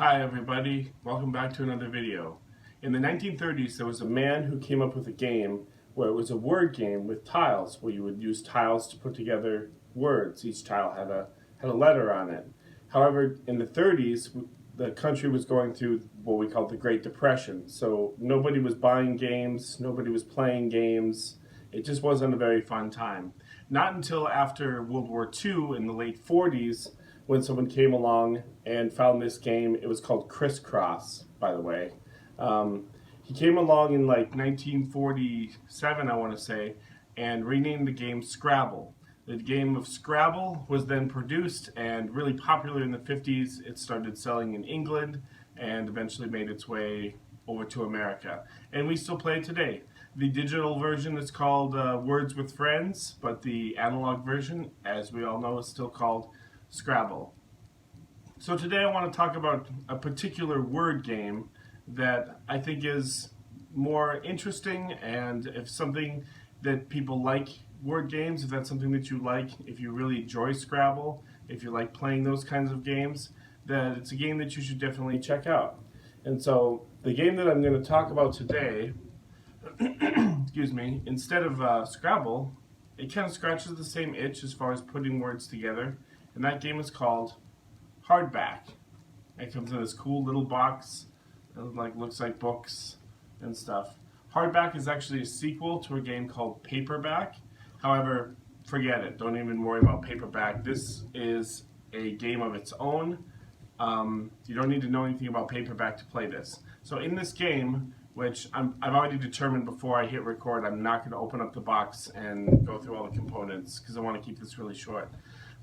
Hi everybody, welcome back to another video. In the 1930s there was a man who came up with a game where it was a word game with tiles, where you would use tiles to put together words. Each tile had a letter on it. However, in the 30s the country was going through what we call the Great Depression, so nobody was buying games, nobody was playing games. It just wasn't a very fun time. Not until after World War II in the late 40s when someone came along and found this game. It was called Crisscross, by the way. He came along in like 1947, I want to say, and renamed the game Scrabble. The game of Scrabble was then produced and really popular in the 50s. It started selling in England and eventually made its way over to America. And we still play it today. The digital version is called Words with Friends, but the analog version, as we all know, is still called Scrabble. So today I want to talk about a particular word game that I think is more interesting, and if something that people like word games, if that's something that you like, if you really enjoy Scrabble, if you like playing those kinds of games, then it's a game that you should definitely check out. And so the game that I'm going to talk about today, excuse me, instead of Scrabble, it kind of scratches the same itch as far as putting words together, and that game is called Hardback. It comes in this cool little box. It looks like books and stuff. Hardback is actually a sequel to a game called Paperback. However, forget it. Don't even worry about Paperback. This is a game of its own. You don't need to know anything about Paperback to play this. So in this game, which I've already determined before I hit record, I'm not going to open up the box and go through all the components because I want to keep this really short.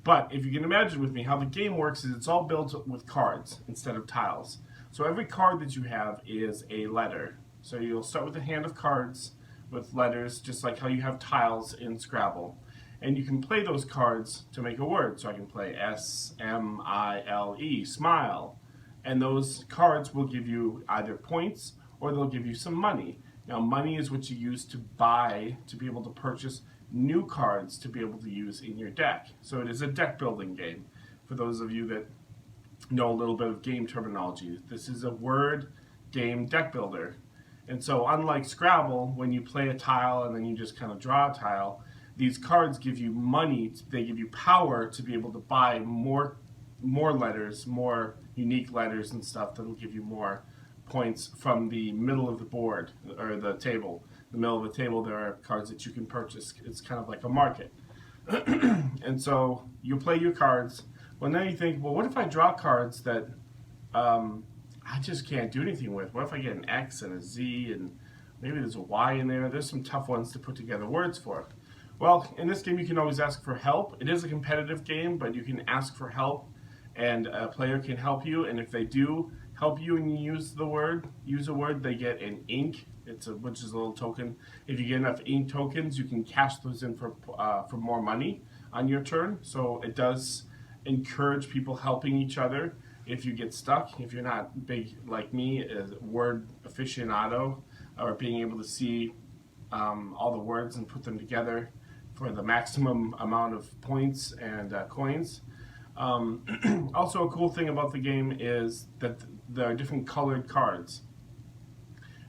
But if you can imagine with me, how the game works is it's all built with cards instead of tiles. So every card that you have is a letter. So you'll start with a hand of cards with letters, just like how you have tiles in Scrabble. And you can play those cards to make a word. So I can play S-M-I-L-E, smile. And those cards will give you either points or they'll give you some money. Now, money is what you use to buy, to be able to purchase new cards to be able to use in your deck. So it is a deck building game. For those of you that know a little bit of game terminology, this is a word game deck builder. And so unlike Scrabble, when you play a tile and then you just kind of draw a tile, these cards give you money, they give you power to be able to buy more letters, more unique letters and stuff that'll give you more points from the middle of the board or the table. In the middle of the table there are cards that you can purchase. It's kind of like a market. And so you play your cards. Well, now you think, well, what if I draw cards that I just can't do anything with? What if I get an X and a Z and maybe there's a Y in there? There's some tough ones to put together words for. Well, in this game you can always ask for help. It is a competitive game, but you can ask for help and a player can help you, and if they do help you and you use a word, they get an ink, which is a little token. If you get enough ink tokens, you can cash those in for more money on your turn. So it does encourage people helping each other. If you get stuck, if you're not big like me, a word aficionado, or being able to see all the words and put them together for the maximum amount of points and coins. Also, a cool thing about the game is that there are different colored cards,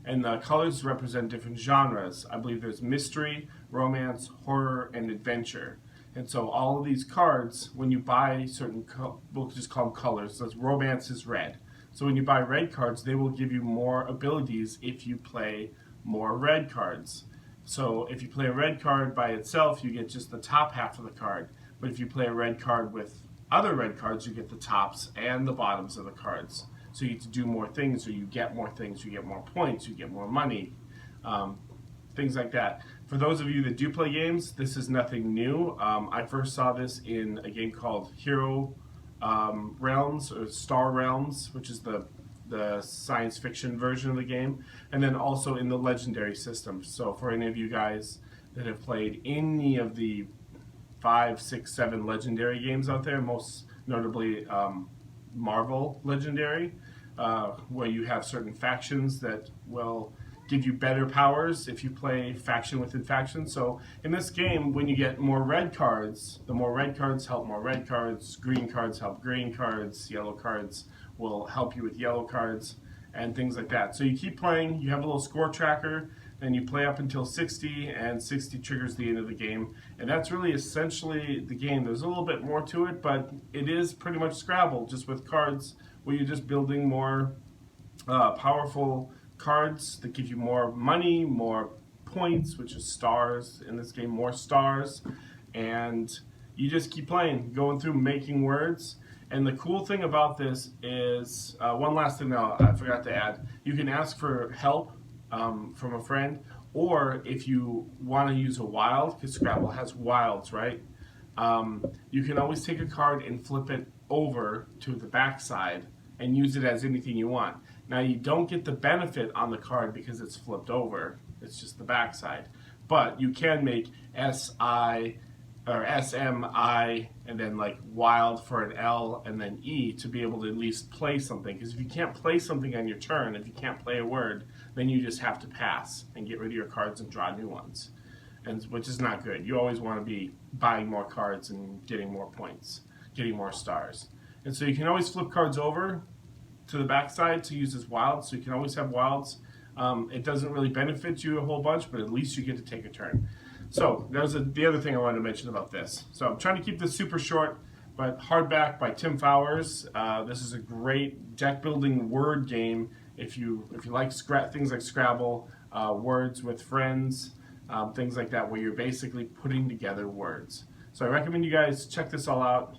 and the colors represent different genres. I believe there's mystery, romance, horror, and adventure. And so all of these cards, when you buy certain, we'll just call them colors, so romance is red. So when you buy red cards, they will give you more abilities if you play more red cards. So if you play a red card by itself, you get just the top half of the card. But if you play a red card with other red cards, you get the tops and the bottoms of the cards. So you get to do more things, or you get more things, you get more points, you get more money, things like that. For those of you that do play games, this is nothing new. I first saw this in a game called Hero Realms, or Star Realms, which is the science fiction version of the game, and then also in the Legendary system. So for any of you guys that have played any of the 5, 6, 7 Legendary games out there, most notably Marvel Legendary, where you have certain factions that will give you better powers if you play faction within faction. So in this game, when you get more red cards, the more red cards help more red cards, green cards help green cards, yellow cards will help you with yellow cards and things like that. So you keep playing, you have a little score tracker, then you play up until 60, and 60 triggers the end of the game. And that's really essentially the game. There's a little bit more to it, but it is pretty much Scrabble, just with cards, where you're just building more powerful cards that give you more money, more points, which is stars in this game, more stars, and you just keep playing, going through, making words. And the cool thing about this is, one last thing that I forgot to add, you can ask for help from a friend, or if you want to use a wild, because Scrabble has wilds, right? You can always take a card and flip it over to the back side and use it as anything you want. Now you don't get the benefit on the card because it's flipped over, it's just the back side. But you can make SI or SMI and then like wild for an L and then E to be able to at least play something. Because if you can't play something on your turn, if you can't play a word, then you just have to pass and get rid of your cards and draw new ones, and which is not good. You always want to be buying more cards and getting more points, getting more stars. And so you can always flip cards over to the backside to use as wilds, so you can always have wilds. It doesn't really benefit you a whole bunch, but at least you get to take a turn. So that was the other thing I wanted to mention about this. So I'm trying to keep this super short, but Hardback by Tim Fowers. This is a great deck building word game if you like things like Scrabble, words with friends, things like that, where you're basically putting together words. So I recommend you guys check this all out.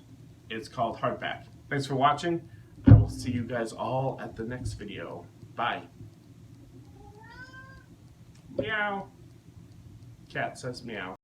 It's called Hardback. Thanks for watching. I will see you guys all at the next video. Bye. Meow. Cat says meow.